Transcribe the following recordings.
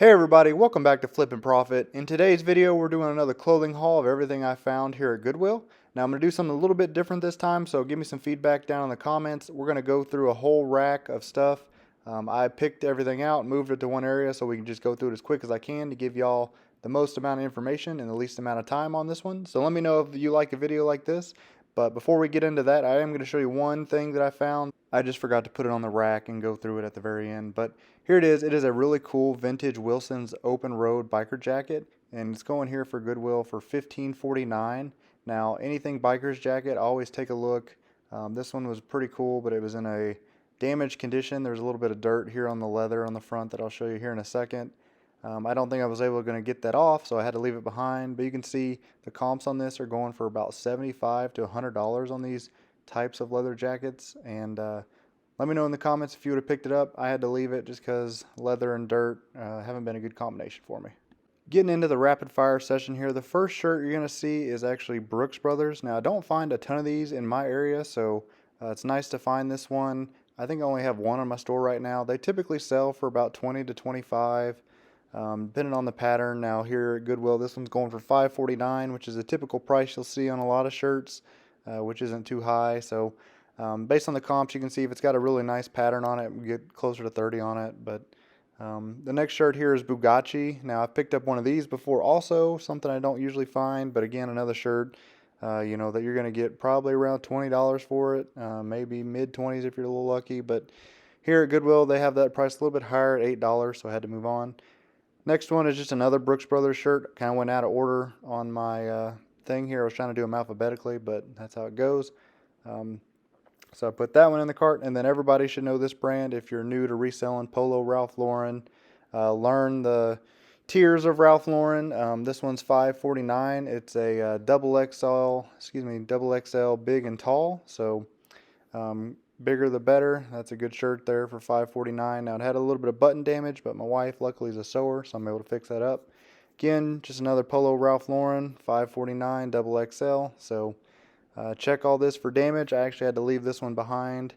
Hey everybody, welcome back to Flip and Profit. In today's video, we're doing another clothing haul of everything I found here at Goodwill. Now I'm going to do something a little bit different this time, so give me some feedback down in the comments. We're going to go through a whole rack of stuff. I picked everything out, moved it to one area so we can just go through it as quick as I can to give y'all the most amount of information in the least amount of time on this one. So let me know if you like a video like this. But before we get into that, I am going to show you one thing that I found. I just forgot to put it on the rack and go through it at the very end. But here it is. It is a really cool vintage Wilson's open road biker jacket. And it's going here for Goodwill for $15.49. Now, anything biker's jacket, always take a look. This one was pretty cool, but it was in a damaged condition. There's a little bit of dirt here on the leather on the front that I'll show you here in a second. I don't think I was able to get that off, so I had to leave it behind. But you can see the comps on this are going for about $75 to $100 on these types of leather jackets. And let me know in the comments if you would have picked it up. I had to leave it just because leather and dirt haven't been a good combination for me. Getting into the rapid fire session here, the first shirt you're going to see is actually Brooks Brothers. Now, I don't find a ton of these in my area, so it's nice to find this one. I think I only have one in my store right now. They typically sell for about 20 to 25. Depending on the pattern. Now here at Goodwill, this one's going for $5.49, which is a typical price you'll see on a lot of shirts, which isn't too high. So based on the comps, you can see if it's got a really nice pattern on it, we get closer to 30 on it. But the next shirt here is Bugatti. Now I've picked up one of these before also, something I don't usually find, but again, another shirt, that you're going to get probably around $20 for it, maybe mid-20s if you're a little lucky. But here at Goodwill, they have that price a little bit higher at $8, so I had to move on. Next one is just another Brooks Brothers shirt. Kind of went out of order on my thing here. I was trying to do them alphabetically, but that's how it goes. So I put that one in the cart, and then everybody should know this brand if you're new to reselling Polo Ralph Lauren. Learn the tiers of Ralph Lauren. This one's $5.49. It's a double XL big and tall. So bigger the better. That's a good shirt there for $5.49. Now it had a little bit of button damage, but my wife luckily is a sewer, so I'm able to fix that up. Again, just another Polo Ralph Lauren, $5.49, double XL. So check all this for damage. I actually had to leave this one behind.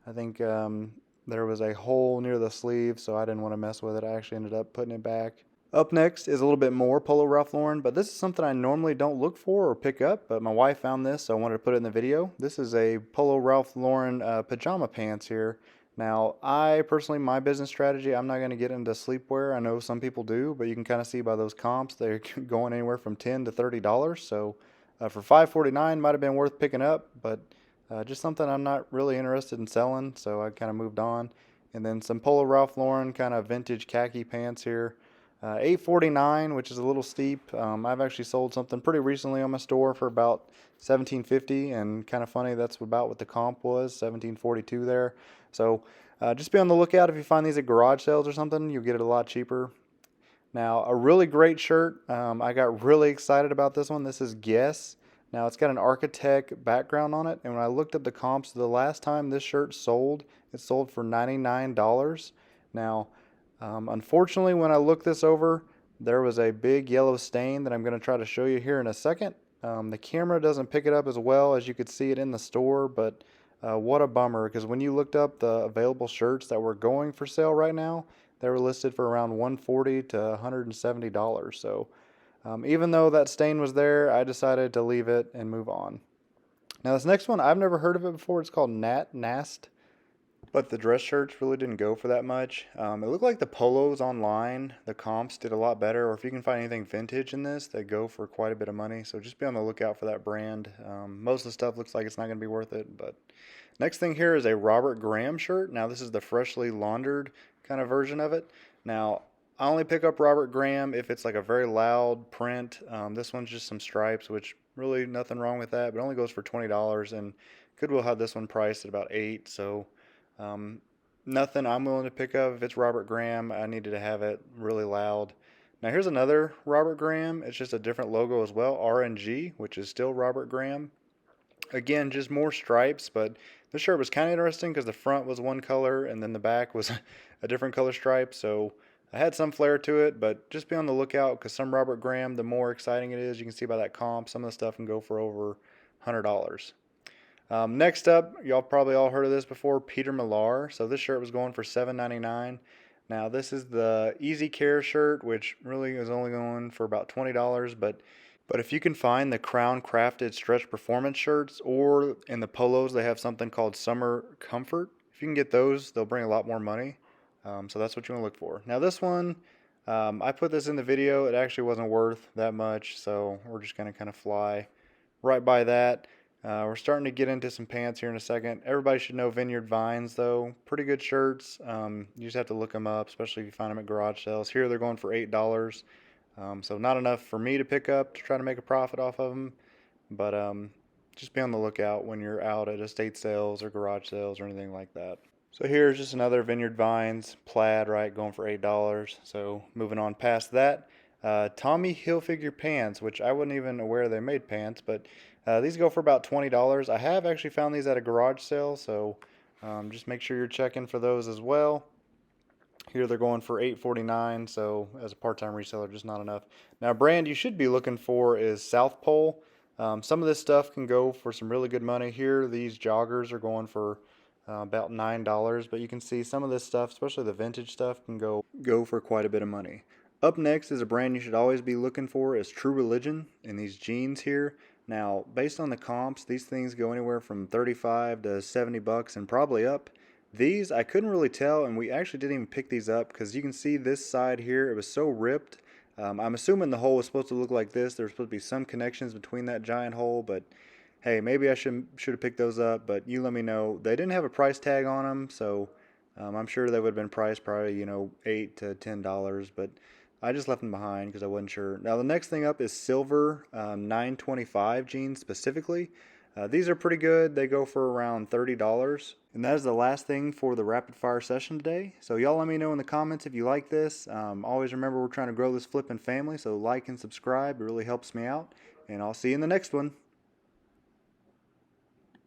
I think there was a hole near the sleeve, so I didn't want to mess with it. I actually ended up putting it back. Up next is a little bit more Polo Ralph Lauren, but this is something I normally don't look for or pick up, but my wife found this, so I wanted to put it in the video. This is a Polo Ralph Lauren pajama pants here. Now, I personally, my business strategy, I'm not going to get into sleepwear. I know some people do, but you can kind of see by those comps, they're going anywhere from $10 to $30. So for $5.49, might have been worth picking up, but just something I'm not really interested in selling, so I kind of moved on. And then some Polo Ralph Lauren kind of vintage khaki pants here. $8.49, which is a little steep. I've actually sold something pretty recently on my store for about $17.50, and kind of funny, that's about what the comp was, $17.42 there. So just be on the lookout if you find these at garage sales or something. You'll get it a lot cheaper. Now, a really great shirt. I got really excited about this one. This is Guess. Now, it's got an architect background on it, and when I looked up the comps, the last time this shirt sold, it sold for $99. Now, unfortunately, when I looked this over, there was a big yellow stain that I'm going to try to show you here in a second. The camera doesn't pick it up as well as you could see it in the store, but what a bummer, because when you looked up the available shirts that were going for sale right now, they were listed for around $140 to $170. So even though that stain was there, I decided to leave it and move on. Now this next one, I've never heard of it before. It's called Nast. But the dress shirts really didn't go for that much. It looked like the polos online, the comps did a lot better, or if you can find anything vintage in this, they go for quite a bit of money. So just be on the lookout for that brand. Most of the stuff looks like it's not going to be worth it. But next thing here is a Robert Graham shirt. Now this is the freshly laundered kind of version of it. Now I only pick up Robert Graham if it's like a very loud print. This one's just some stripes, which really nothing wrong with that, but it only goes for $20. And Goodwill had this one priced at about $8. So nothing I'm willing to pick up. If it's Robert Graham, I needed to have it really loud. Now here's another Robert Graham. It's just a different logo as well, RNG, which is still Robert Graham. Again, just more stripes, but this shirt was kind of interesting because the front was one color and then the back was a different color stripe. So I had some flair to it, but just be on the lookout because some Robert Graham, the more exciting it is, you can see by that comp, some of the stuff can go for over $100. Next up, y'all probably all heard of this before, Peter Millar. So this shirt was going for $7.99. Now this is the Easy Care shirt, which really is only going for about $20, but if you can find the Crown Crafted Stretch Performance shirts, or in the polos they have something called Summer Comfort. If you can get those, they'll bring a lot more money. So that's what you want to look for. Now this one, I put this in the video. It actually wasn't worth that much, so we're just going to kind of fly right by that. We're starting to get into some pants here in a second. Everybody should know Vineyard Vines, though. Pretty good shirts. You just have to look them up, especially if you find them at garage sales. Here they're going for $8. So not enough for me to pick up to try to make a profit off of them. But just be on the lookout when you're out at estate sales or garage sales or anything like that. So here's just another Vineyard Vines plaid, right, going for $8. So moving on past that, Tommy Hilfiger pants, which I wasn't even aware they made pants, but these go for about $20. I have actually found these at a garage sale, so just make sure you're checking for those as well. Here they're going for $8.49, so as a part-time reseller, just not enough. Now, a brand you should be looking for is South Pole. Some of this stuff can go for some really good money. Here, these joggers are going for about $9, but you can see some of this stuff, especially the vintage stuff, can go for quite a bit of money. Up next is a brand you should always be looking for is True Religion in these jeans here. Now, based on the comps, these things go anywhere from 35 to 70 bucks and probably up. These, I couldn't really tell, and we actually didn't even pick these up because you can see this side here, it was so ripped. I'm assuming the hole was supposed to look like this. There's supposed to be some connections between that giant hole, but hey, maybe I should have picked those up, but you let me know. They didn't have a price tag on them, so I'm sure they would have been priced probably, $8 to $10, but I just left them behind because I wasn't sure. Now the next thing up is silver 925 jeans specifically. These are pretty good. They go for around $30. And that is the last thing for the rapid fire session today. So y'all let me know in the comments if you like this. Always remember we're trying to grow this flipping family, so like and subscribe. It really helps me out. And I'll see you in the next one.